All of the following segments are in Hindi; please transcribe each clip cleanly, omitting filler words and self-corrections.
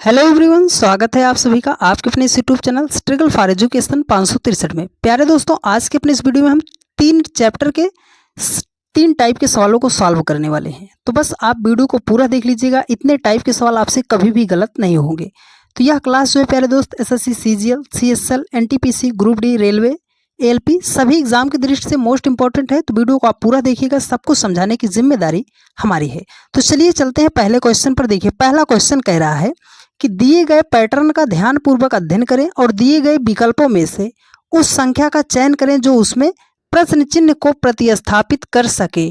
हेलो एवरीवन, स्वागत है आप सभी का आपके अपने इस YouTube channel struggle for education 563 में। प्यारे दोस्तों, आज के अपने इस वीडियो में हम 3 चैप्टर के 3 टाइप के सवालों को सॉल्व करने वाले हैं। तो बस आप वीडियो को पूरा देख लीजिएगा, इतने टाइप के सवाल आपसे कभी भी गलत नहीं होंगे। तो यह क्लास जो है प्यारे दोस्त SSC, CGL, CSL, NTPC, group D, railway, ALP सभी एग्जाम की दृष्टि से मोस्ट इंपॉर्टेंट है। तो वीडियो को आप पूरा देखिएगा, सबको समझाने की जिम्मेदारी हमारी है। तो चलिए चलते हैं पहले क्वेश्चन पर। देखिए, पहला क्वेश्चन कह रहा है कि दिए गए पैटर्न का ध्यानपूर्वक अध्ययन करें और दिए गए विकल्पों में से उस संख्या का चयन करें जो उसमें प्रश्न चिन्ह को प्रतिस्थापित कर सके।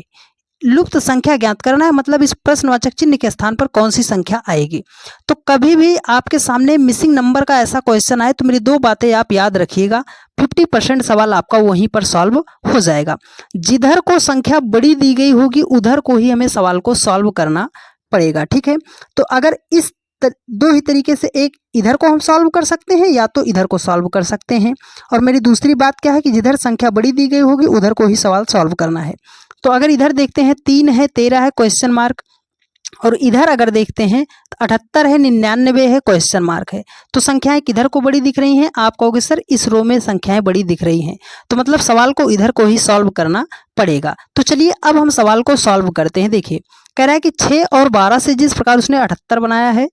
लुप्त संख्या ज्ञात करना है, मतलब इस प्रश्नवाचक चिन्ह के स्थान पर कौन सी संख्या आएगी। तो कभी भी आपके सामने मिसिंग नंबर का ऐसा क्वेश्चन आए तो मेरी 2 बातें आप याद रखिएगा, 50% सवाल आपका वहीं पर सॉल्व हो जाएगा। जिधर को संख्या बड़ी दी गई होगी उधर को ही हमें सवाल को सॉल्व करना पड़ेगा, ठीक है। तो अगर इस 2 ही तरीके से, एक इधर को हम सॉल्व कर सकते हैं या तो इधर को सॉल्व कर सकते हैं। और मेरी दूसरी बात क्या है कि जिधर संख्या बड़ी दी गई होगी उधर को ही सवाल सॉल्व करना है। तो अगर इधर देखते हैं 3 है, 13 है, क्वेश्चन मार्क, और इधर अगर देखते हैं तो 78 है, 99 है, क्वेश्चन मार्क है। तो संख्याएं किधर को बड़ी दिख रही हैं? आप कहोगे सर इस रो में संख्याएं बड़ी दिख रही हैं, तो मतलब सवाल को इधर को ही सॉल्व करना पड़ेगा। तो चलिए अब हम सवाल को सॉल्व करते हैं। देखिए, कह रहा है कि 6 और 12 से जिस प्रकार उसने 78 बनाया है,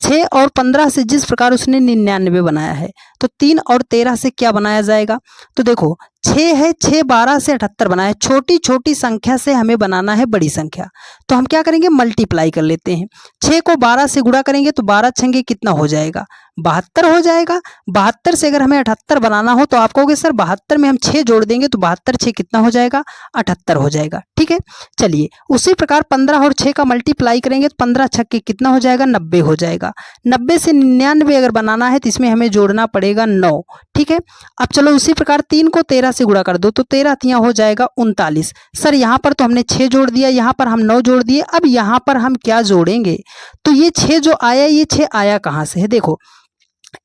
6 और 15 से जिस प्रकार उसने 99 बनाया है, तो 3 और 13 से क्या बनाया जाएगा? तो देखो 6 है, 6 12 से 78 बनाया है। छोटी छोटी संख्या से हमें बनाना है बड़ी संख्या, तो हम क्या करेंगे? मल्टीप्लाई कर लेते हैं। 6 को 12 से गुणा करेंगे तो 12 छंगे कितना हो जाएगा? 72 हो जाएगा। 72 से अगर हमें 78 बनाना हो तो आप कहोगे सर 72 में हम 6 जोड़ देंगे तो 72 6 कितना हो जाएगा? 78 हो जाएगा, ठीक है। चलिए उसी प्रकार 15 और 6 का मल्टीप्लाई करेंगे तो 15 छक्के कितना हो जाएगा? 90 हो जाएगा। 90 से 99 अगर बनाना है तो इसमें हमें जोड़ना पड़ेगा 9, ठीक है। अब चलो उसी प्रकार 3 को 13 से गुणा कर दो तो 13 तियां हो जाएगा 39। सर यहाँ पर तो हमने 6 जोड़ दिया, यहाँ पर हम 9 जोड़ दिए, अब यहाँ पर हम क्या जोड़ेंगे? तो ये 6 जो आया, ये 6 आया कहाँ से है? देखो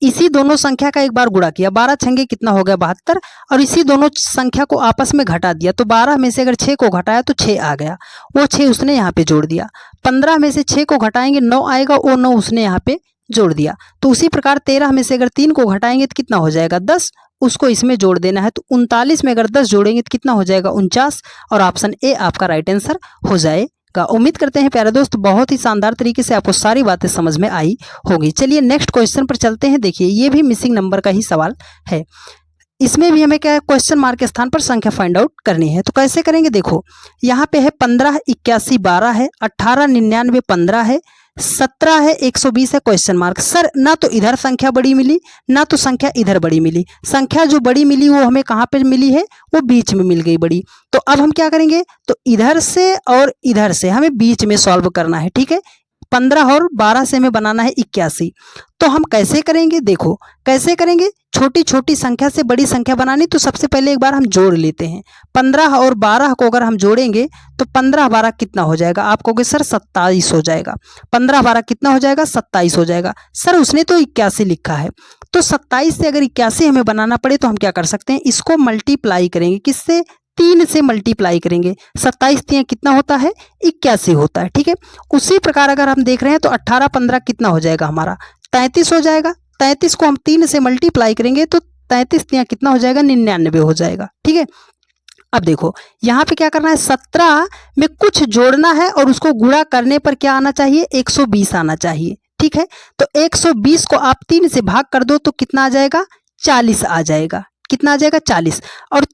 इसी दोनों संख्या का एक बार गुणा किया, 12 छंगे कितना हो गया? 72, और इसी दोनों संख्या को आपस में घटा दिया तो 12 में से अगर 6 को घटाया तो 6 आ गया, वो 6 उसने यहाँ पे जोड़ दिया। 15 में से 6 को घटाएंगे 9 आएगा, वो 9 उसने यहाँ पे जोड़ दिया। तो उसी प्रकार 13 में से अगर 3 को घटाएंगे तो कितना हो जाएगा? 10, उसको इसमें जोड़ देना है। तो 39 में अगर 10 जोड़ेंगे तो कितना हो जाएगा? 49, और ऑप्शन ए आपका राइट आंसर हो जाएगा। उम्मीद करते हैं प्यारे दोस्त बहुत ही शानदार तरीके से आपको सारी बातें समझ में आई होगी। चलिए नेक्स्ट क्वेश्चन पर चलते हैं। देखिए ये भी मिसिंग नंबर का ही सवाल है, इसमें भी हमें क्या है? क्वेश्चन मार्क के स्थान पर संख्या फाइंड आउट करनी है। तो कैसे करेंगे? देखो यहाँ पे है 15 81 12 है, 18 99 15 है, 17 है, 120 है, क्वेश्चन मार्क। सर ना तो इधर संख्या बड़ी मिली ना तो संख्या इधर बड़ी मिली। संख्या जो बड़ी मिली वो हमें कहाँ पे मिली है? वो बीच में मिल गई बड़ी। तो अब हम क्या करेंगे? तो इधर से और इधर से हमें बीच में सॉल्व करना है, ठीक है। 15 और 12 से हमें बनाना है 81। तो हम कैसे करेंगे? देखो कैसे करेंगे? छोटी छोटी संख्या से बड़ी संख्या बनानी, तो सबसे पहले एक बार हम जोड़ लेते हैं। 15 और 12 को अगर हम जोड़ेंगे तो 15 12 कितना हो जाएगा? आप कहोगे सर 27 हो जाएगा। 15 12 कितना हो जाएगा? 27 हो जाएगा। सर उसने तो 81 लिखा है, तो 27 से अगर 81 हमें बनाना पड़े तो हम क्या कर सकते हैं? इसको मल्टीप्लाई करेंगे, किससे? 3 से मल्टीप्लाई करेंगे। 27 तियां कितना होता है? 81 होता है, ठीक है। उसी प्रकार अगर हम देख रहे हैं तो 18 15 कितना हो जाएगा हमारा? 33 हो जाएगा। 33 को हम 3 से मल्टीप्लाई करेंगे तो 33 तियां कितना हो जाएगा? 99 हो जाएगा, ठीक है। अब देखो यहाँ पे क्या करना है? 17 में कुछ जोड़ना है और उसको गुणा करने पर क्या आना चाहिए? 120 आना चाहिए, ठीक है। तो 120 को आप 3 से भाग कर दो तो कितना आ जाएगा? 40 आ जाएगा। कितना आ जाएगा? 40। और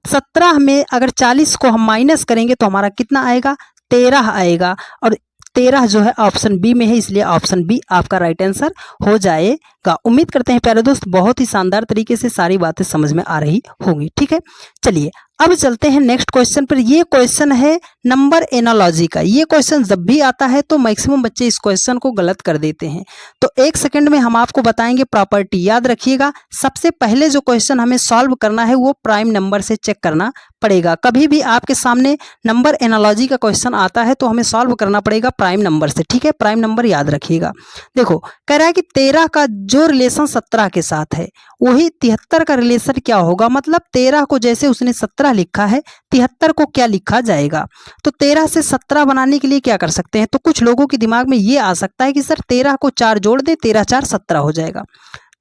17 में अगर 40 को हम माइनस करेंगे तो हमारा कितना आएगा? 13 आएगा। और 13 जो है ऑप्शन बी में है, इसलिए ऑप्शन बी आपका राइट आंसर हो जाएगा। उम्मीद करते हैं प्यारे दोस्त बहुत ही शानदार तरीके से सारी बातें समझ में आ रही होंगी, ठीक है। चलिए अब चलते हैं नेक्स्ट क्वेश्चन पर। ये क्वेश्चन है नंबर एनालॉजी का। ये क्वेश्चन जब भी आता है तो मैक्सिमम बच्चे इस क्वेश्चन को गलत कर देते हैं, तो 1 सेकंड में हम आपको बताएंगे प्रॉपर्टी। याद रखिएगा सबसे पहले जो क्वेश्चन हमें सॉल्व करना है वो प्राइम नंबर से चेक करना पड़ेगा। कभी भी आपके सामने नंबर एनालॉजी का क्वेश्चन आता है तो हमें सॉल्व करना पड़ेगा प्राइम नंबर से, ठीक है। प्राइम नंबर याद रखिएगा। देखो कह रहा है कि 13 का जो जो रिलेशन 17 के साथ है वही 73 का रिलेशन क्या होगा, मतलब 13 को जैसे उसने 17 लिखा है 73 को क्या लिखा जाएगा। तो 13 से 17 बनाने के लिए क्या कर सकते हैं, तो कुछ लोगों के दिमाग में ये आ सकता है कि सर 13 को 4 जोड़ दें, 13 4 17 हो जाएगा।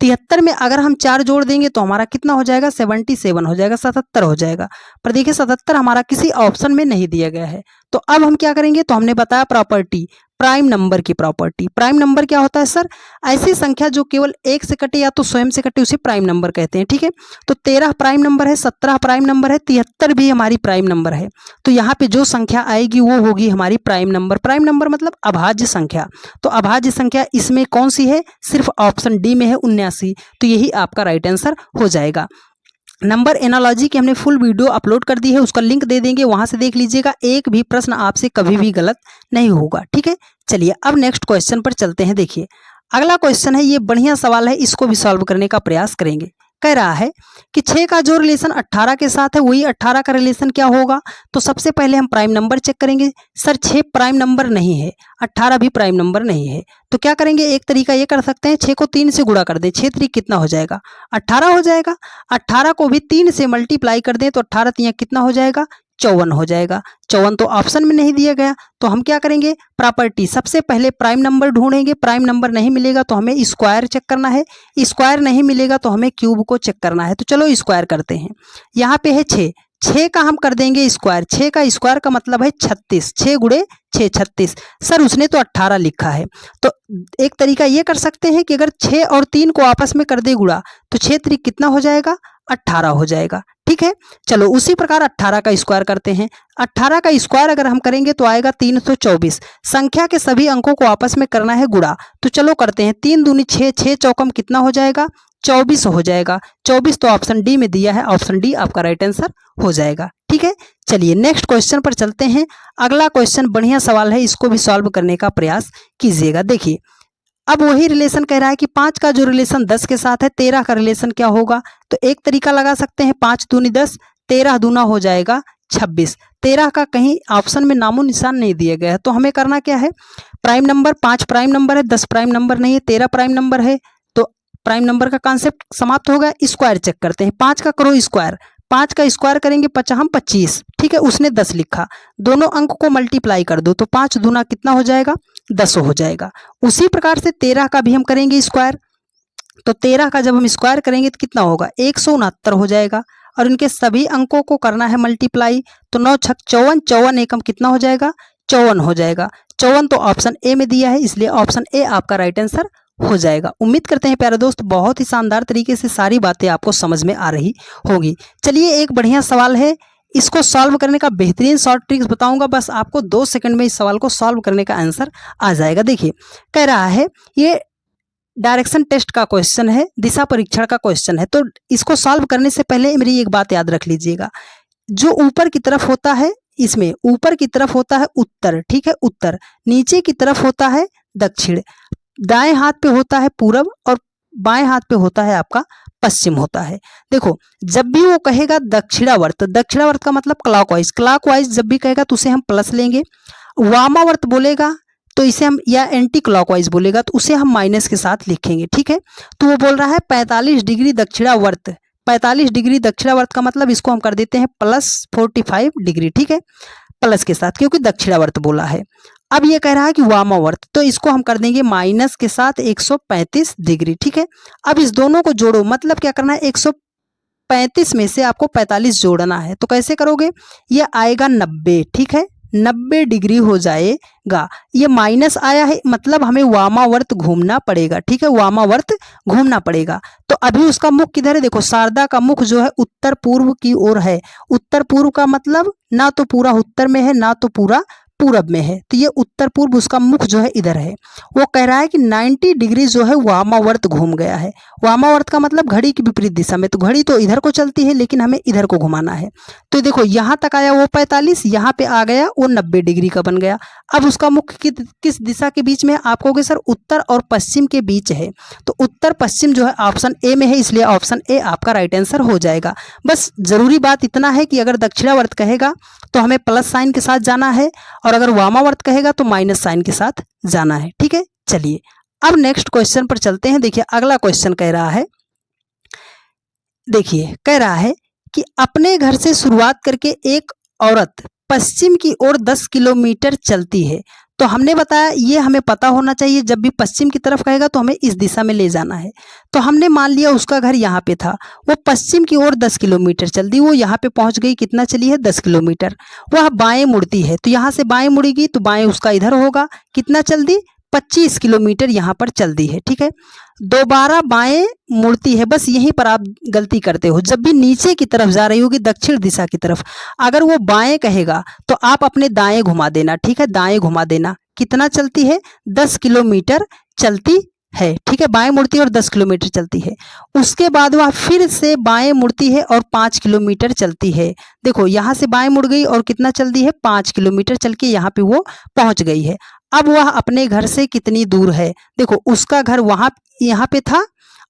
73 में अगर हम 4 जोड़ देंगे तो हमारा कितना हो जाएगा, 77 हो जाएगा, 77 हो जाएगा। पर देखिए 77 हमारा किसी ऑप्शन में नहीं दिया गया है। तो अब हम क्या करेंगे, तो हमने बताया प्रॉपर्टी, प्राइम नंबर की प्रॉपर्टी। प्राइम नंबर क्या होता है सर, ऐसी संख्या जो केवल एक से कटे या तो स्वयं से कटे उसे प्राइम नंबर कहते हैं। ठीक है, तो 13 प्राइम नंबर है, 17 प्राइम नंबर है, 73 भी हमारी प्राइम नंबर है। तो यहाँ पे जो संख्या आएगी वो होगी हमारी प्राइम नंबर। प्राइम नंबर मतलब अभाज्य संख्या। तो अभाज्य संख्या इसमें कौन सी है, सिर्फ ऑप्शन डी में है 79। तो यही आपका राइट आंसर हो जाएगा। नंबर एनालॉजी की हमने फुल वीडियो अपलोड कर दी है, उसका लिंक दे देंगे, वहां से देख लीजिएगा। एक भी प्रश्न आपसे कभी भी गलत नहीं होगा। ठीक है, चलिए अब नेक्स्ट क्वेश्चन पर चलते हैं। देखिए अगला क्वेश्चन है, ये बढ़िया सवाल है, इसको भी सॉल्व करने का प्रयास करेंगे। कह रहा है कि 6 का जो रिलेशन 18 के साथ है वही 18 का रिलेशन क्या होगा। तो सबसे पहले हम प्राइम नंबर चेक करेंगे। सर 6 प्राइम नंबर नहीं है, 18 भी प्राइम नंबर नहीं है। तो क्या करेंगे, एक तरीका ये कर सकते हैं, 6 को 3 से गुणा कर दें, 6 3 कितना हो जाएगा, 18 हो जाएगा। 18 को भी 3 से मल्टीप्लाई कर दें तो 18 3 कितना हो जाएगा, 54 हो जाएगा। 54 तो ऑप्शन में नहीं दिया गया, तो हम क्या करेंगे, प्रॉपर्टी, सबसे पहले प्राइम नंबर ढूंढेंगे। प्राइम नंबर नहीं मिलेगा तो हमें स्क्वायर चेक करना है, स्क्वायर नहीं मिलेगा तो हमें क्यूब को चेक करना है। तो चलो स्क्वायर करते हैं। यहाँ पे है 6, 6 का हम कर देंगे स्क्वायर। 6 का स्क्वायर का मतलब है 36, 6 गुणे 6 36। सर उसने तो 18 लिखा है, तो एक तरीका ये कर सकते हैं कि अगर 6 और 3 को आपस में कर दे गुणा तो 6 3 कितना हो जाएगा, 18 हो जाएगा। ठीक है, चलो उसी प्रकार 18 का स्क्वायर करते हैं। 18 का स्क्वायर अगर हम करेंगे तो आएगा 324। संख्या के सभी अंकों को आपस में करना है गुणा, तो चलो करते हैं। 3 दूनी 6, 6 चौकम कितना हो जाएगा, 24 हो जाएगा। 24 तो ऑप्शन डी में दिया है, ऑप्शन डी आपका राइट आंसर हो जाएगा। ठीक है, चलिए नेक्स्ट क्वेश्चन पर चलते हैं। अगला क्वेश्चन बढ़िया सवाल है, इसको भी सॉल्व करने का प्रयास कीजिएगा। देखिए अब वही रिलेशन कह रहा है कि 5 का जो रिलेशन 10 के साथ है 13 का रिलेशन क्या होगा। तो एक तरीका लगा सकते हैं, 5 दूनी 10, 13 दूना हो जाएगा 26। 13 का कहीं ऑप्शन में नामो निशान नहीं दिया गया है, तो हमें करना क्या है, प्राइम नंबर, 5 प्राइम नंबर है, 10 प्राइम नंबर नहीं है, 13 प्राइम नंबर है। तो प्राइम नंबर का कॉन्सेप्ट समाप्त हो गया। स्क्वायर चेक करते हैं। 5 का करो स्क्वायर, 5 का स्क्वायर करेंगे 25। ठीक है, उसने 10 लिखा, दोनों अंक को मल्टीप्लाई कर दो तो 5 दूना कितना हो जाएगा, 10 हो जाएगा। उसी प्रकार से 13 का भी हम करेंगे स्क्वायर, तो 13 का जब हम स्क्वायर करेंगे तो कितना होगा, 169 हो जाएगा। और इनके सभी अंकों को करना है मल्टीप्लाई, तो 9 छक 54, 54 एकम कितना हो जाएगा, 54 हो जाएगा। 54 तो ऑप्शन ए में दिया है, इसलिए ऑप्शन ए आपका राइट आंसर हो जाएगा। उम्मीद करते हैं प्यारे दोस्त बहुत ही शानदार तरीके से सारी बातें आपको समझ में आ रही होगी। चलिए एक बढ़िया सवाल है, इसको सॉल्व करने का बेहतरीन शॉर्ट ट्रिक्स बताऊंगा, बस आपको 2 सेकंड में इस सवाल को सॉल्व करने का आंसर आ जाएगा। देखिए कह रहा है, ये डायरेक्शन टेस्ट का क्वेश्चन है, दिशा परीक्षण का क्वेश्चन है। तो इसको सॉल्व करने से पहले मेरी एक बात याद रख लीजिएगा, जो ऊपर की तरफ होता है, इसमें ऊपर की तरफ होता है उत्तर, ठीक है उत्तर, नीचे की तरफ होता है दक्षिण, दाएं हाथ पे होता है पूरब और बाएं हाथ पे होता है आपका पश्चिम होता है। देखो जब भी वो कहेगा दक्षिणावर्त, दक्षिणावर्त का मतलब क्लॉकवाइज, क्लॉकवाइज जब भी कहेगा तो उसे हम प्लस लेंगे। वामावर्त बोलेगा तो इसे हम, या एंटी क्लॉकवाइज बोलेगा तो उसे हम माइनस के साथ लिखेंगे। ठीक है, तो वो बोल रहा है 45 डिग्री दक्षिणावर्त, 45 डिग्री दक्षिणावर्त का मतलब इसको हम कर देते हैं प्लस 45 डिग्री। ठीक है, प्लस के साथ, क्योंकि दक्षिणावर्त बोला है। अब ये कह रहा है कि वामावर्त, तो इसको हम कर देंगे माइनस के साथ 135 डिग्री। ठीक है, अब इस दोनों को जोड़ो, मतलब क्या करना है, 135 में से आपको 45 जोड़ना है। तो कैसे करोगे, ये आएगा 90। ठीक है, 90 डिग्री हो जाएगा। ये माइनस आया है मतलब हमें वामावर्त घूमना पड़ेगा। ठीक है, वामावर्त घूमना पड़ेगा। तो अभी उसका मुख किधर है, देखो शारदा का मुख जो है उत्तर पूर्व की ओर है। उत्तर पूर्व का मतलब ना तो पूरा उत्तर में है ना तो पूरा पूरब में है, तो ये उत्तर पूर्व, उसका मुख जो है इधर है। वो कह रहा है कि 90 डिग्री जो है वामावर्त घूम गया है। वामावर्त का मतलब घड़ी की विपरीत दिशा में, तो घड़ी तो इधर को चलती है लेकिन हमें इधर को घुमाना है। तो देखो यहाँ तक आया वो 45, यहाँ पे आ गया वो 90 डिग्री का बन गया। अब उसका मुख किस दिशा के बीच में है, आप कहोगे सर उत्तर और पश्चिम के बीच है। तो उत्तर पश्चिम जो है ऑप्शन ए में है, इसलिए ऑप्शन ए आपका राइट आंसर हो जाएगा। बस जरूरी बात इतना है कि अगर दक्षिणावर्त कहेगा तो हमें प्लस साइन के साथ जाना है, और अगर वामावर्त कहेगा तो माइनस साइन के साथ जाना है। ठीक है, चलिए अब नेक्स्ट क्वेश्चन पर चलते हैं। देखिए अगला क्वेश्चन कह रहा है, देखिए कह रहा है कि अपने घर से शुरुआत करके एक औरत पश्चिम की ओर 10 किलोमीटर चलती है। तो हमने बताया ये हमें पता होना चाहिए, जब भी पश्चिम की तरफ कहेगा तो हमें इस दिशा में ले जाना है। तो हमने मान लिया उसका घर यहाँ पे था, वो पश्चिम की ओर 10 किलोमीटर चलती, वो यहाँ पे पहुंच गई, कितना चली है 10 किलोमीटर। वह बाएं मुड़ती है, तो यहाँ से बाएं मुड़ेगी तो बाएं उसका इधर होगा, कितना चल दी 25 किलोमीटर यहाँ पर चल दी है। ठीक है, दोबारा बाएं मुड़ती है, बस यहीं पर आप गलती करते हो। जब भी नीचे की तरफ जा रही होगी दक्षिण दिशा की तरफ, अगर वो बाएं कहेगा तो आप अपने दाएं घुमा देना। ठीक है, दाएं घुमा देना। कितना चलती है 10 किलोमीटर चलती है। ठीक है, बाएं मुड़ती है और 10 किलोमीटर चलती है। उसके बाद वह फिर से बाएं मुड़ती है और 5 किलोमीटर चलती है। देखो यहाँ से बाएं मुड़ गई और कितना चल दी है 5 किलोमीटर चल के यहाँ पे वो पहुंच गई है। अब वह अपने घर से कितनी दूर है, देखो उसका घर वहां यहाँ पे था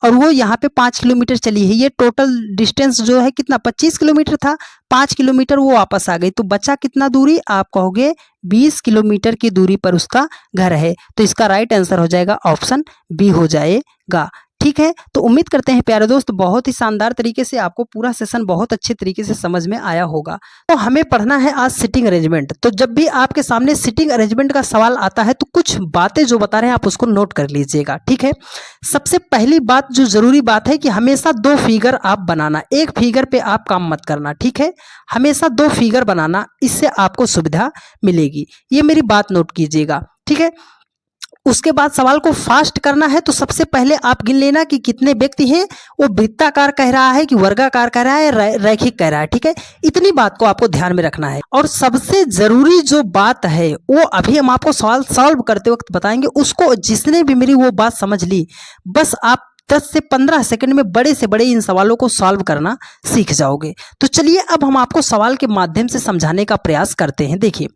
और वो यहाँ पे 5 किलोमीटर चली है। ये टोटल डिस्टेंस जो है कितना 25 किलोमीटर था, 5 किलोमीटर वो वापस आ गई, तो बचा कितना दूरी, आप कहोगे 20 किलोमीटर की दूरी पर उसका घर है। तो इसका राइट आंसर हो जाएगा ऑप्शन बी हो जाएगा। ठीक है, तो उम्मीद करते हैं प्यारे दोस्त बहुत ही शानदार तरीके से आपको पूरा सेशन बहुत अच्छे तरीके से समझ में आया होगा। तो हमें पढ़ना है आज सिटिंग अरेंजमेंट। तो जब भी आपके सामने सिटिंग अरेंजमेंट का सवाल आता है तो कुछ बातें जो बता रहे हैं आप उसको नोट कर लीजिएगा। ठीक है, सबसे पहली बात जो जरूरी बात है कि हमेशा 2 फिगर आप बनाना, एक फिगर पे आप काम मत करना। ठीक है, हमेशा 2 फिगर बनाना, इससे आपको सुविधा मिलेगी, ये मेरी बात नोट कीजिएगा। ठीक है, उसके बाद सवाल को फास्ट करना है, तो सबसे पहले आप गिन लेना कि कितने व्यक्ति हैं, वो वृत्ताकार कह रहा है कि वर्गाकार कह रहा है, रैखिक कह रहा है। ठीक है, इतनी बात को आपको ध्यान में रखना है। और सबसे जरूरी जो बात है वो अभी हम आपको सवाल सॉल्व करते वक्त बताएंगे, उसको जिसने भी मेरी वो बात समझ ली, बस आप 10 से 15 सेकंड में बड़े से बड़े इन सवालों को सॉल्व करना सीख जाओगे। तो चलिए अब हम आपको सवाल के माध्यम से समझाने का प्रयास करते हैं। देखिए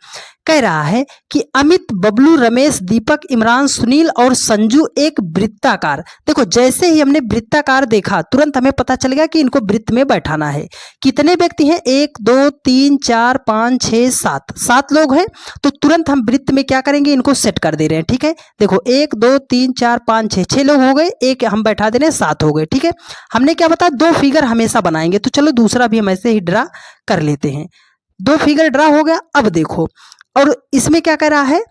कह रहा है कि अमित, बबलू, रमेश, दीपक, इमरान, सुनील और संजू एक वृत्ताकार। देखो जैसे ही हमने वृत्ताकार देखा तुरंत हमें पता चल गया कि इनको वृत्त में बैठाना है। कितने व्यक्ति हैं, 1 2 3 4 5 6 7, 7 लोग हैं। तो तुरंत हम वृत्त में क्या करेंगे, इनको सेट कर दे रहे हैं। ठीक है, देखो 1 2 3 4 5 6, 6 लोग हो गए, एक हम बैठा दे रहे हैं, 7 हो गए। ठीक है, हमने क्या बताया 2 फिगर हमेशा बनाएंगे, तो चलो दूसरा भी हम ऐसे ही ड्रा कर लेते हैं। 2 फिगर ड्रा हो गया। अब देखो, और इसमें क्या कह रहा है,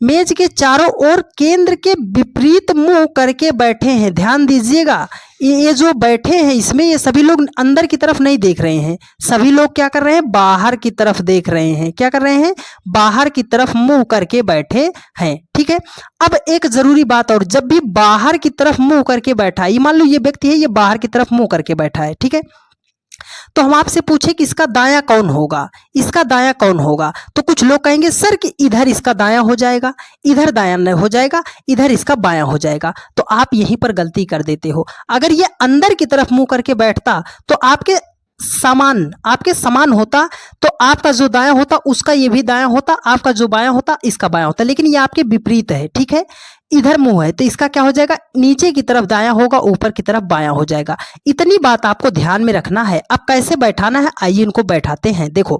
मेज के चारों ओर केंद्र के विपरीत मुंह करके बैठे हैं। ध्यान दीजिएगा, ये जो बैठे हैं इसमें ये सभी लोग अंदर की तरफ नहीं देख रहे हैं, सभी लोग क्या कर रहे हैं, बाहर की तरफ देख रहे हैं। क्या कर रहे हैं, बाहर की तरफ मुंह करके बैठे हैं। ठीक है, अब एक जरूरी बात और, जब भी बाहर की तरफ मुंह करके बैठा है, ये मान लो ये व्यक्ति है, ये बाहर की तरफ मुंह करके बैठा है। ठीक है, तो हम आपसे पूछे कि इसका दायां कौन होगा, इसका दायां कौन होगा, तो कुछ लोग कहेंगे सर कि इधर इसका दायां हो जाएगा, इधर दायां हो जाएगा, इधर इसका बायां हो जाएगा। तो आप यहीं पर गलती कर देते हो। अगर ये अंदर की तरफ मुंह करके बैठता तो आपके समान होता, तो आपका जो दायां होता उसका ये भी दायां होता, आपका जो बायां होता इसका बायां होता। लेकिन ये आपके विपरीत है। ठीक है, इधर मुंह है तो इसका क्या हो जाएगा, नीचे की तरफ दायां होगा, ऊपर की तरफ बायां हो जाएगा। इतनी बात आपको ध्यान में रखना है। अब कैसे बैठाना है, आइए इनको बैठाते हैं। देखो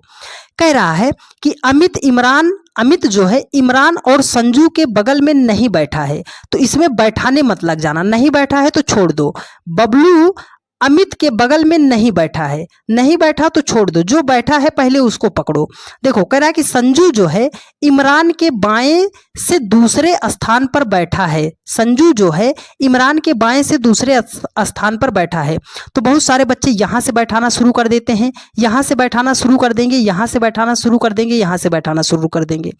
कह रहा है कि अमित जो है इमरान और संजू के बगल में नहीं बैठा है, तो इसमें बैठाने मत लग जाना, नहीं बैठा है तो छोड़ दो। बबलू अमित के बगल में नहीं बैठा है, नहीं बैठा तो छोड़ दो, जो बैठा है पहले उसको पकड़ो। देखो कह रहा है कि संजू जो है इमरान के बाएं से दूसरे स्थान पर बैठा है, संजू जो है इमरान के बाएं से दूसरे स्थान पर बैठा है। तो बहुत सारे बच्चे यहाँ से बैठाना शुरू कर देते हैं, यहाँ से बैठाना शुरू कर देंगे, यहाँ से बैठाना शुरू कर देंगे, यहाँ से बैठाना शुरू कर देंगे।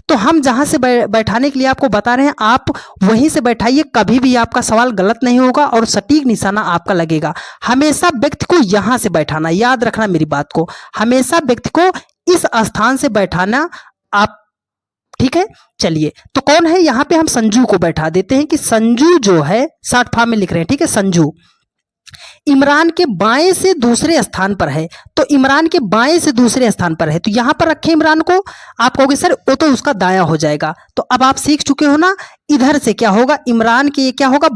तो हम जहाँ से बैठाने के लिए आपको बता रहे हैं, आप वहीं से बैठाइए, कभी भी आपका सवाल गलत नहीं होगा और सटीक निशाना आपका लगेगा। हमेशा व्यक्ति को यहां से बैठाना, याद रखना मेरी बात को, हमेशा व्यक्ति को इस स्थान से बैठाना आप। ठीक है, चलिए तो कौन है, यहां पे हम संजू को बैठा देते हैं कि संजू जो है शॉर्ट फॉर्म में लिख रहे हैं। ठीक है, संजू इमरान के बाएं से दूसरे स्थान पर है, तो इमरान के बाएं से दूसरे स्थान पर है, तो यहां पर रखें इमरान को। आप कहोगे सर वो तो उसका दायां हो जाएगा, तो अब आप सीख चुके हो ना, इधर से क्या होगा, इमरान के ये क्या होगा,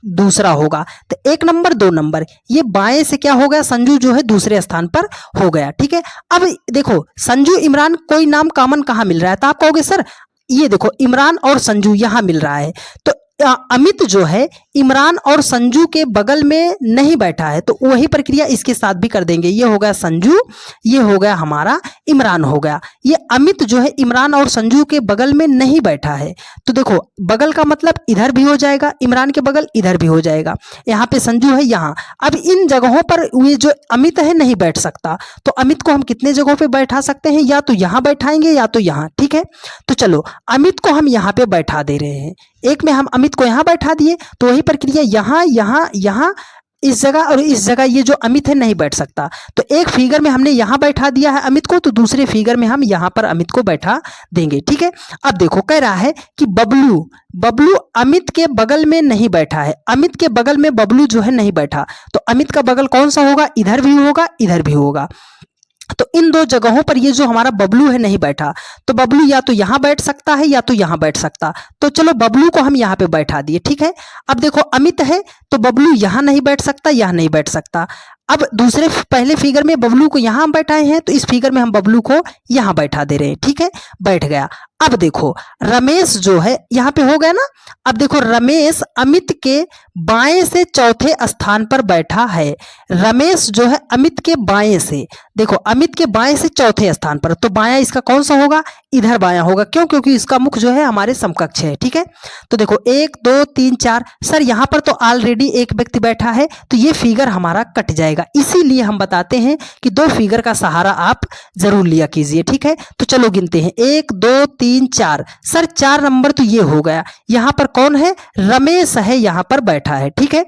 दूसरा होगा, तो 1 नंबर 2 नंबर, ये बाएं से क्या हो गया, संजू जो है दूसरे स्थान पर हो गया। ठीक है, अब देखो संजू इमरान कोई नाम कॉमन कहाँ मिल रहा है, तो आप कहोगे सर ये देखो इमरान और संजू यहां मिल रहा है, तो अमित जो है इमरान और संजू के बगल में नहीं बैठा है, तो वही प्रक्रिया इसके साथ भी कर देंगे। ये हो गया संजू, ये हो गया हमारा इमरान हो गया। ये अमित जो है इमरान और संजू के बगल में नहीं बैठा है, तो देखो बगल का मतलब इधर भी हो जाएगा, इमरान के बगल इधर भी हो जाएगा। यहाँ पे संजू है यहाँ। अब इन जगहों पर ये जो अमित है नहीं बैठ सकता, तो अमित को हम कितने जगहों पे बैठा सकते हैं, या तो यहाँ बैठाएंगे या तो यहाँ। ठीक है, तो चलो अमित को हम यहाँ पे बैठा दे रहे हैं। एक में हम अमित को यहाँ बैठा दिए, तो वही प्रक्रिया यहाँ यहाँ यहाँ इस जगह और इस जगह ये जो अमित है नहीं बैठ सकता, तो एक फिगर में हमने यहाँ बैठा दिया है अमित को, तो दूसरे फिगर में हम यहाँ पर अमित को बैठा देंगे। ठीक है, अब देखो कह रहा है कि बबलू, बबलू अमित के बगल में नहीं बैठा है, अमित के बगल में बबलू जो है नहीं बैठा, तो अमित का बगल कौन सा होगा, इधर भी होगा इधर भी होगा। तो इन दो जगहों पर ये जो हमारा बबलू है नहीं बैठा, तो बबलू या तो यहाँ बैठ सकता है या तो यहाँ बैठ सकता, तो चलो बबलू को हम यहाँ पे बैठा दिए। ठीक है, अब देखो अमित है तो बबलू यहाँ नहीं बैठ सकता, यहाँ नहीं बैठ सकता। अब दूसरे पहले फिगर में बबलू को यहाँ हम बैठाए हैं, तो इस फिगर में हम बबलू को यहाँ बैठा दे रहे हैं। ठीक है, बैठ गया। अब देखो रमेश जो है यहाँ पे हो गया ना। अब देखो रमेश अमित के बाएं से चौथे स्थान पर बैठा है। रमेश जो है अमित के बाएं से, देखो अमित के बाएं से चौथे स्थान पर, तो बायां इसका कौन सा होगा, इधर बायां होगा। क्यों, क्योंकि इसका मुख जो है हमारे समकक्ष है। ठीक है, तो देखो 1 2 3 4, सर यहाँ पर तो ऑलरेडी एक व्यक्ति बैठा है, तो ये फिगर हमारा कट जाएगा। इसीलिए हम बताते हैं कि दो फिगर का सहारा आप जरूर लिया कीजिए। ठीक है, तो चलो गिनते हैं 1 2 3 4, सर 4 नंबर तो ये हो गया। यहाँ पर कौन है, रमेश है यहाँ पर बैठा है। ठीक है,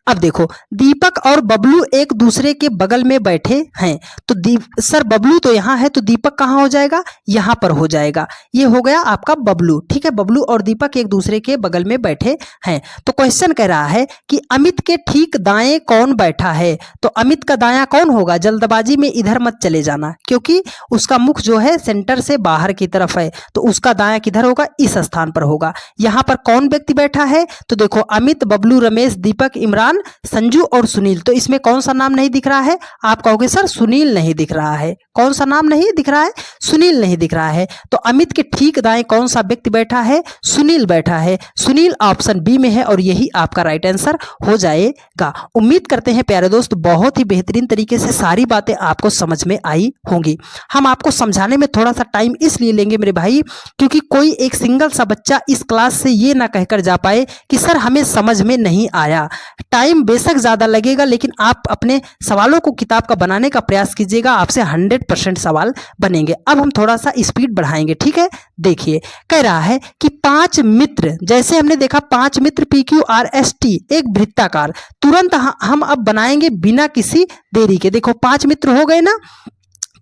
अब देखो दीपक और बबलू एक दूसरे के बगल में बैठे हैं, तो सर बबलू तो यहाँ है, तो दीपक कहाँ हो जाएगा, यहाँ पर हो जाएगा। ये हो गया आपका बबलू। ठीक है, बबलू और दीपक एक दूसरे के बगल में बैठे हैं। तो क्वेश्चन कह रहा है कि अमित के ठीक दाएं कौन बैठा है, तो अमित का दायां कौन होगा, जल्दबाजी में इधर मत चले जाना, क्योंकि उसका मुख जो है सेंटर से बाहर की तरफ है, तो उसका दायां किधर होगा, इस स्थान पर होगा। यहाँ पर कौन व्यक्ति बैठा है, तो देखो अमित, बबलू, रमेश, दीपक, इमरान, संजू और सुनील। तो इसमें कौन सा नाम नहीं दिख रहा है, आप कहोगे सर सुनील नहीं दिख रहा है। कौन सा नाम नहीं दिख रहा है, सुनील नहीं दिख रहा है। तो अमित के ठीक दाएं कौन सा व्यक्ति बैठा है, सुनील बैठा है। सुनील ऑप्शन बी में है और यही आपका राइट आंसर हो जाएगा। उम्मीद करते हैं प्यारे दोस्त बहुत ही बेहतरीन तरीके से सारी बातें आपको समझ में आई होंगी। हम आपको समझाने में थोड़ा सा टाइम इसलिए लेंगे मेरे भाई, क्योंकि कोई एक सिंगल सा बच्चा इस क्लास से ये ना कहकर जा पाए कि सर हमें समझ में नहीं आया। टाइम बेशक ज़्यादा लगेगा, लेकिन आप अपने सवालों को किताब का बनाने का प्रयास कीजिएगा, आपसे 100% सवाल बनेंगे। अब हम थोड़ा सा स्पीड बढ़ाएंगे। ठीक है, देखिए कह रहा है कि 5 मित्र, जैसे हमने देखा 5 मित्र PQRST एक वृत्ताकार, तुरंत हम अब बनाएंगे बिना किसी देरी के। देखो 5 मित्र हो गए ना,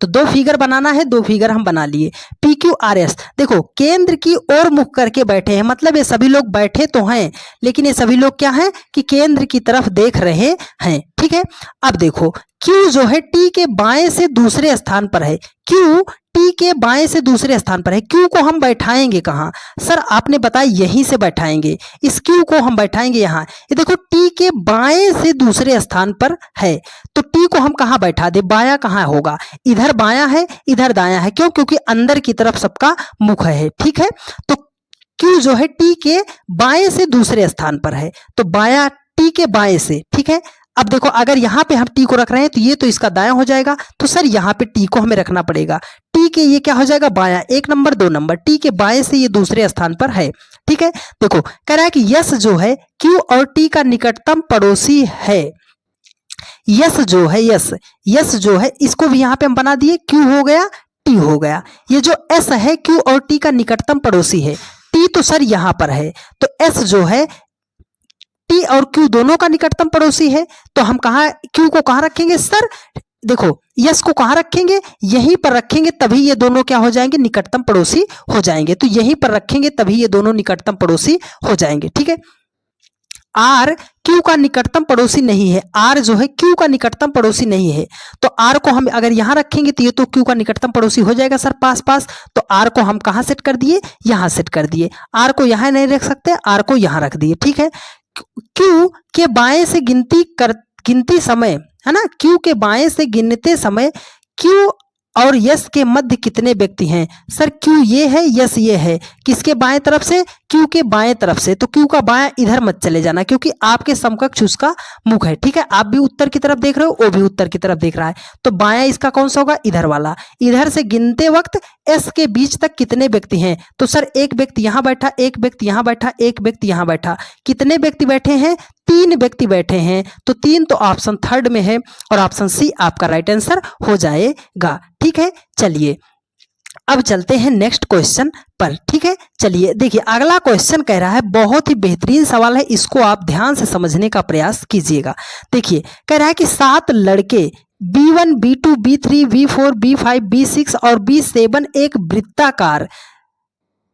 तो 2 फिगर बनाना है, 2 फिगर हम बना लिए। PQRS देखो केंद्र की ओर मुख करके बैठे हैं, मतलब ये सभी लोग बैठे तो हैं, लेकिन ये सभी लोग क्या हैं कि केंद्र की तरफ देख रहे हैं। ठीक है, अब देखो Q जो है T के बाएं से दूसरे स्थान पर है। Q T के बाएं से दूसरे स्थान पर है। Q को हम बैठाएंगे कहाँ, सर आपने बताया यहीं से बैठाएंगे। इस Q को हम बैठाएंगे यहाँ। ये देखो T के बाएं से दूसरे स्थान पर है, तो T को हम कहाँ बैठा दे, बायां कहाँ होगा, इधर बायां है इधर दायां है। क्यों, क्योंकि अंदर की तरफ सबका मुख है। ठीक है, तो Q जो है T के बाएं से दूसरे स्थान पर है, तो बायां T के बाएं से। ठीक है, अब देखो अगर यहाँ पे हम T को रख रहे हैं तो ये तो इसका दायां हो जाएगा, तो सर यहाँ पे T को हमें रखना पड़ेगा। T के ये क्या हो जाएगा, बायां, 1 नंबर 2 नंबर, T के बाएं से ये दूसरे स्थान पर है। ठीक है, देखो कह रहा है कि यस जो है Q और T का निकटतम पड़ोसी है। यस जो है, यस जो है इसको भी यहाँ पे हम बना दिए, Q हो गया T हो गया। ये जो S है Q और T का निकटतम पड़ोसी है। T तो सर यहाँ पर है, तो S जो है T और Q दोनों का निकटतम पड़ोसी है, तो हम कहाँ Q को कहाँ रखेंगे, सर देखो यस को कहाँ रखेंगे, यहीं पर रखेंगे, तभी ये दोनों क्या हो जाएंगे, निकटतम पड़ोसी हो जाएंगे। तो यहीं पर रखेंगे तभी ये दोनों निकटतम पड़ोसी हो जाएंगे। ठीक है, R Q का निकटतम पड़ोसी नहीं है, R जो है Q का निकटतम पड़ोसी नहीं है, तो R को हम अगर यहाँ रखेंगे तो ये तो Q का निकटतम पड़ोसी हो जाएगा सर पास पास। तो R को हम कहाँ सेट कर दिए, यहाँ सेट कर दिए। R को यहाँ नहीं रख सकते, R को यहाँ रख दिए। ठीक है, Q के बाएं से गिनती समय है ना, Q के बाएं से गिनते समय Q और यस के मध्य कितने व्यक्ति हैं, सर Q ये है यस ये है, किसके बाएं तरफ से, क्यू के बाएं तरफ से, तो क्यू का बायां इधर मत चले जाना क्योंकि आपके समकक्ष उसका मुख है, ठीक है। आप भी उत्तर की तरफ देख रहे हो, वो भी उत्तर की तरफ देख रहा है, तो बायां इसका कौन सा होगा, इधर वाला। इधर से गिनते वक्त एस के बीच तक कितने व्यक्ति हैं, तो सर एक व्यक्ति यहां बैठा, एक व्यक्ति यहां बैठा, एक व्यक्ति यहां बैठा, कितने व्यक्ति बैठे हैं, 3 व्यक्ति बैठे हैं, तो 3 तो ऑप्शन थर्ड में है और ऑप्शन सी आपका राइट आंसर हो जाएगा, ठीक है। चलिए अब चलते हैं नेक्स्ट क्वेश्चन पर, ठीक है। चलिए देखिए अगला क्वेश्चन कह रहा है, बहुत ही बेहतरीन सवाल है, इसको आप ध्यान से समझने का प्रयास कीजिएगा। देखिए कह रहा है कि 7 लड़के B1, B2, B3, B4, B5, B6 और B7 एक वृत्ताकार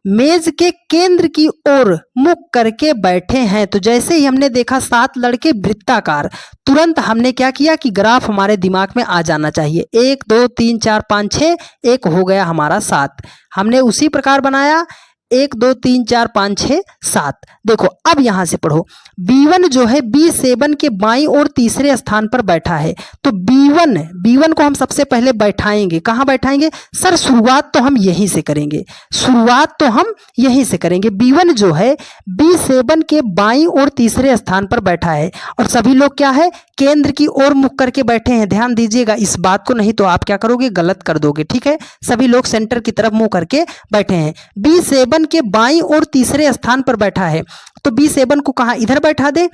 मेज के केंद्र की ओर मुख करके बैठे हैं। तो जैसे ही हमने देखा 7 लड़के वृत्ताकार, तुरंत हमने क्या किया कि ग्राफ हमारे दिमाग में आ जाना चाहिए, 1 2 3 4 5 6, एक हो गया हमारा 7। हमने उसी प्रकार बनाया 1 2 3 4 5 6 7। देखो अब यहां से पढ़ो, B1 जो है B7 के बाईं ओर तीसरे स्थान पर बैठा है। तो B1 को हम सबसे पहले बैठाएंगे, कहां बैठाएंगे सर, शुरुआत तो हम यहीं से करेंगे, शुरुआत तो हम यहीं से करेंगे। B1 जो है B7 के बाईं ओर तीसरे स्थान पर बैठा है और सभी लोग क्या है, केंद्र की ओर मुख करके बैठे हैं। ध्यान दीजिएगा इस बात को, नहीं तो आप क्या करोगे, गलत कर दोगे, ठीक है। सभी लोग सेंटर की तरफ मुंह करके बैठे हैं। B7 के बाईं ओर तीसरे स्थान पर बैठा है, तो B7 को कहां, इधर बैठा दे,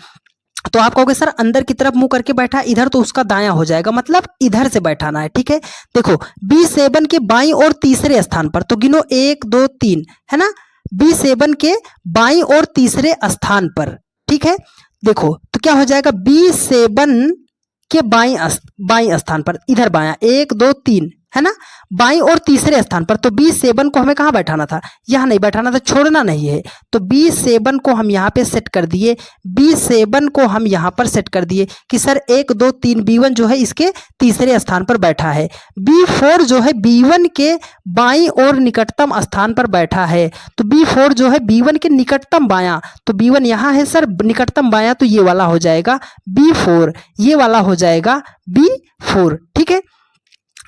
तो आप कहोगे सर अंदर की तरफ मुंह करके बैठा, इधर तो उसका दायां हो जाएगा, मतलब इधर से बैठाना है, ठीक है। देखो B7 के बाईं ओर तीसरे स्थान पर, तो गिनो 1 2 3, है ना, B7 के बाईं ओर तीसरे स्थान पर, ठीक है। देखो तो क्या हो जाएगा, B7 के बाईं स्थान पर, इधर बायां 1 2 3, है ना, बाईं और तीसरे स्थान पर। तो B7 को हमें कहाँ बैठाना था, यहाँ नहीं बैठाना था, छोड़ना नहीं है। तो B7 को हम यहाँ पे सेट कर दिए, B7 को हम यहाँ पर सेट कर दिए कि सर 1 2 3, B1 जो है इसके तीसरे स्थान पर बैठा है। B4 जो है B1 के बाईं और निकटतम स्थान पर बैठा है, तो B4 जो है B1 के निकटतम बायां, तो B1 यहाँ है सर, निकटतम बायां, तो ये वाला हो जाएगा B4, ये वाला हो जाएगा B4, ठीक है।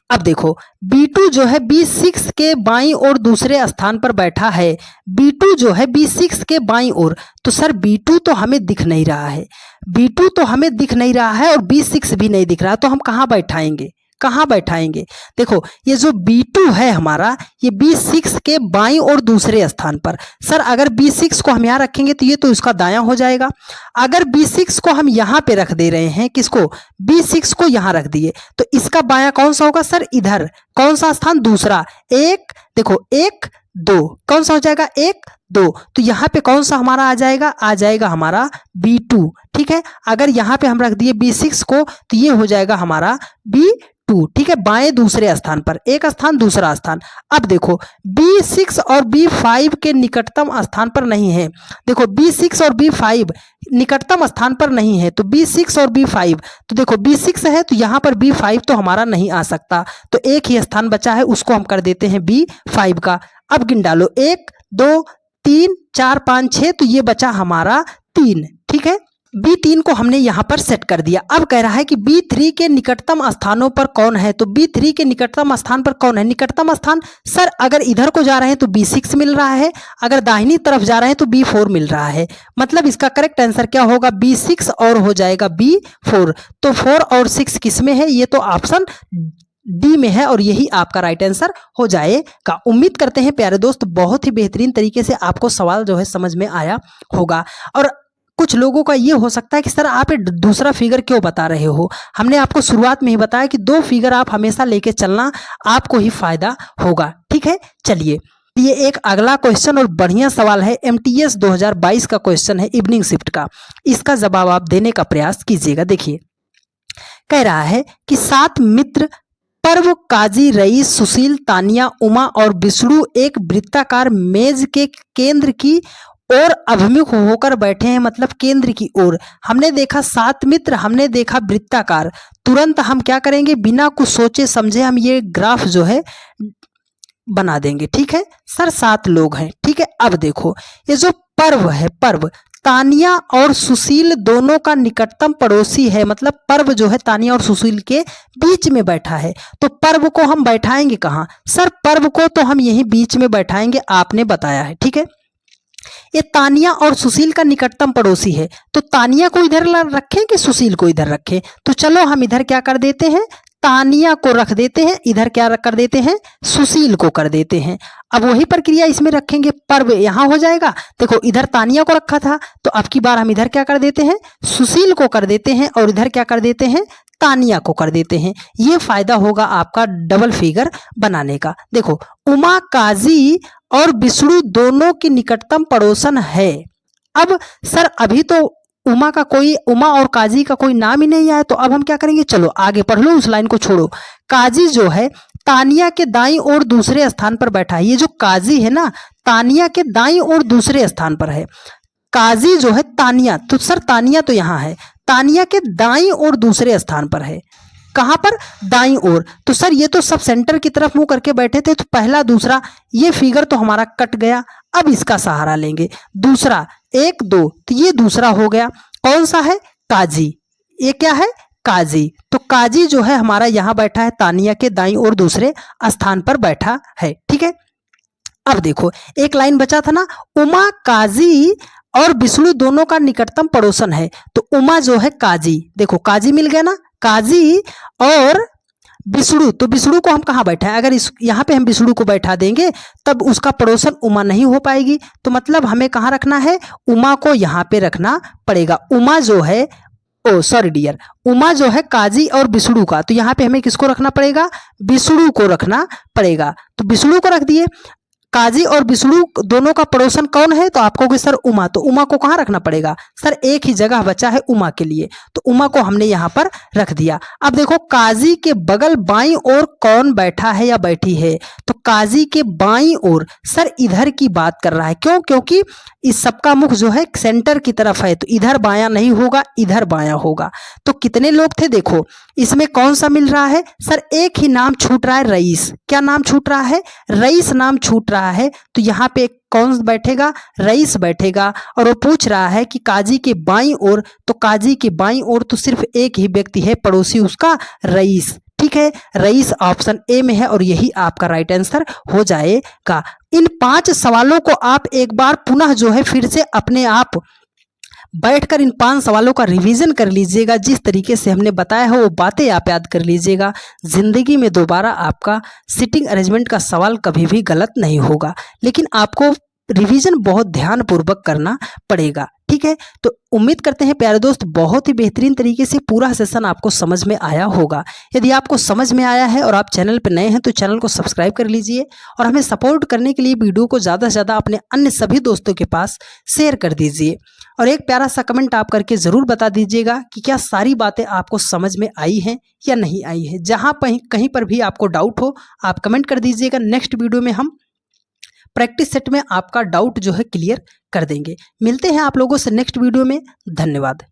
अब देखो B2 जो है B6 के बाईं ओर दूसरे स्थान पर बैठा है, B2 जो है B6 के बाईं ओर, तो सर B2 तो हमें दिख नहीं रहा है, B2 तो हमें दिख नहीं रहा है और B6 भी नहीं दिख रहा, तो हम कहाँ बैठाएंगे, कहाँ बैठाएंगे। देखो ये जो B2 है हमारा, ये B6 के बाईं और दूसरे स्थान पर। सर अगर B6 को हम यहाँ रखेंगे तो ये तो इसका दायां हो जाएगा। अगर B6 को हम यहाँ पे रख दे रहे हैं, किसको, B6 को यहाँ रख दिए, तो इसका बायां कौन सा होगा सर, इधर, कौन सा स्थान, दूसरा। एक देखो 1 2, कौन सा हो जाएगा 1 2, तो यहाँ पे कौन सा हमारा आ जाएगा हमारा B2, ठीक है। अगर यहाँ पे हम रख दिए B6 को, तो ये हो जाएगा हमारा B2, ठीक है, बाएं दूसरे स्थान पर, एक स्थान दूसरा स्थान। अब देखो B6 और B5 के निकटतम स्थान पर नहीं है। देखो B6 और B5 निकटतम स्थान पर नहीं है, तो B6 और B5, तो देखो B6 है तो यहाँ पर B5 तो हमारा नहीं आ सकता, तो एक ही स्थान बचा है, उसको हम कर देते हैं B5 का। अब गिन डालो 1 2 3 4 5 6, तो ये बचा हमारा 3, ठीक है। B3 को हमने यहाँ पर सेट कर दिया। अब कह रहा है कि B3 के निकटतम स्थानों पर कौन है, तो B3 के निकटतम स्थान पर कौन है, निकटतम स्थान सर अगर इधर को जा रहे हैं तो B6 मिल रहा है, अगर दाहिनी तरफ जा रहे हैं तो B4 मिल रहा है। मतलब इसका करेक्ट आंसर क्या होगा, B6 और हो जाएगा B4। तो 4 और 6 किस में है, ये तो ऑप्शन डी में है और यही आपका राइट आंसर हो जाएगा। उम्मीद करते हैं प्यारे दोस्त बहुत ही बेहतरीन तरीके से आपको सवाल जो है समझ में आया होगा। और कुछ लोगों का ये हो सकता है कि सर आप दूसरा फिगर क्यों बता रहे हो, हमने आपको शुरुआत में ही बताया कि 2 फिगर आप हमेशा लेके चलना, आपको ही फायदा होगा, ठीक है। चलिए ये एक अगला क्वेश्चन और बढ़िया सवाल है, MTS 2022 का क्वेश्चन है, इवनिंग शिफ्ट का। इसका जवाब आप देने का प्रयास कीजिएगा। देखिए कह रहा है कि 7 मित्र पर्व, काजी, रईस, सुशील, तानिया, उमा और विष्णु एक वृत्ताकार मेज के केंद्र की और अभिमुख होकर बैठे हैं, मतलब केंद्र की ओर। हमने देखा 7 मित्र, हमने देखा वृत्ताकार, तुरंत हम क्या करेंगे, बिना कुछ सोचे समझे हम ये ग्राफ जो है बना देंगे, ठीक है। सर 7 लोग हैं, ठीक है। अब देखो ये जो पर्व है, पर्व तानिया और सुशील दोनों का निकटतम पड़ोसी है, मतलब पर्व जो है तानिया और सुशील के बीच में बैठा है, तो पर्व को हम बैठाएंगे कहाँ, सर पर्व को तो हम यहीं बीच में बैठाएंगे, आपने बताया है, ठीक है। ये तानिया और सुशील का निकटतम पड़ोसी है, तो तानिया को इधर रखें कि सुशील को इधर रखें? तो चलो हम इधर क्या कर देते हैं, तानिया को रख देते हैं, इधर क्या कर देते हैं, सुशील को कर देते हैं। अब वही प्रक्रिया इसमें रखेंगे, पर्व यहाँ हो जाएगा। देखो इधर तानिया को रखा था, तो अब की बार हम इधर क्या कर देते हैं, सुशील को कर देते हैं, और इधर क्या कर देते हैं, तानिया को कर देते हैं। ये फायदा होगा आपका डबल फिगर बनाने का। देखो उमा काजी और विष्णु दोनों की निकटतम पड़ोसन है। अब सर अभी तो उमा और काजी का कोई नाम ही नहीं आया, तो अब हम क्या करेंगे, चलो आगे पढ़ लो, उस लाइन को छोड़ो। काजी जो है तानिया के दाईं ओर दूसरे स्थान पर बैठा है। ये जो काजी है ना, तानिया के दाईं ओर दूसरे स्थान पर है। काजी जो है तानिया, तो सर तानिया तो यहाँ है, तानिया के दाईं ओर दूसरे स्थान पर है। कहाँ पर, दाईं ओर। तो सर ये तो सब सेंटर की तरफ मुंह करके बैठे थे, तो पहला दूसरा ये फिगर तो हमारा कट गया। अब इसका सहारा लेंगे, दूसरा 1 2, तो ये दूसरा हो गया। कौन सा है, काजी। ये क्या है, काजी। तो काजी जो है हमारा यहाँ बैठा है, तानिया के दाईं ओर दूसरे स्थान पर बैठा है। ठीक है, अब देखो एक लाइन बचा था ना, उमा काजी और विष्णु दोनों का निकटतम पड़ोसन है। तो उमा जो है काजी, देखो काजी मिल गया ना, काजी और विष्णु, तो विष्णु को हम कहाँ बैठा है, अगर इस यहाँ पे हम विष्णु को बैठा देंगे तब उसका पड़ोसन उमा नहीं हो पाएगी, तो मतलब हमें कहाँ रखना है, उमा को यहाँ पे रखना पड़ेगा। उमा जो है, ओ सॉरी डियर, उमा जो है काजी और विष्णु का, तो यहाँ पे हमें किसको रखना पड़ेगा, विष्णु को रखना पड़ेगा। तो विष्णु को रख दिए। काजी और विष्णु दोनों का पड़ोसन कौन है, तो आपको कि सर उमा, तो उमा को कहाँ रखना पड़ेगा, सर एक ही जगह बचा है उमा के लिए, तो उमा को हमने यहाँ पर रख दिया। अब देखो काजी के बगल बाईं ओर कौन बैठा है या बैठी है, तो काजी के बाईं ओर, सर इधर की बात कर रहा है। क्यों, क्योंकि इस सबका मुख जो है सेंटर की तरफ है, तो इधर बायां नहीं होगा, इधर बायां होगा। तो कितने लोग थे, देखो इसमें कौन सा मिल रहा है, सर एक ही नाम छूट रहा है, रईस। क्या नाम छूट रहा है, रईस नाम छूट रहा है। तो यहाँ पे कौन बैठेगा, रईस बैठेगा। और वो पूछ रहा है कि काजी के बाईं ओर, तो काजी के बाईं ओर तो सिर्फ एक ही व्यक्ति है, पड़ोसी उसका रईस। ठीक है, रईस ऑप्शन ए में है और यही आपका राइट आंसर हो जाएगा। इन 5 सवालों को आप एक बार पुनः जो है फिर से अपने आप बैठकर इन 5 सवालों का रिवीजन कर लीजिएगा। जिस तरीके से हमने बताया है वो बातें आप याद कर लीजिएगा। जिंदगी में दोबारा आपका सिटिंग अरेंजमेंट का सवाल कभी भी गलत नहीं होगा, लेकिन आपको रिवीजन बहुत ध्यानपूर्वक करना पड़ेगा। ठीक है, तो उम्मीद करते हैं प्यारे दोस्त बहुत ही बेहतरीन तरीके से पूरा सेशन आपको समझ में आया होगा। यदि आपको समझ में आया है और आप चैनल पर नए हैं तो चैनल को सब्सक्राइब कर लीजिए और हमें सपोर्ट करने के लिए वीडियो को ज़्यादा से ज़्यादा अपने अन्य सभी दोस्तों के पास शेयर कर दीजिए। और एक प्यारा सा कमेंट आप करके ज़रूर बता दीजिएगा कि क्या सारी बातें आपको समझ में आई हैं या नहीं आई है। जहाँ कहीं पर भी आपको डाउट हो आप कमेंट कर दीजिएगा। नेक्स्ट वीडियो में हम प्रैक्टिस सेट में आपका डाउट जो है क्लियर कर देंगे। मिलते हैं आप लोगों से नेक्स्ट वीडियो में। धन्यवाद।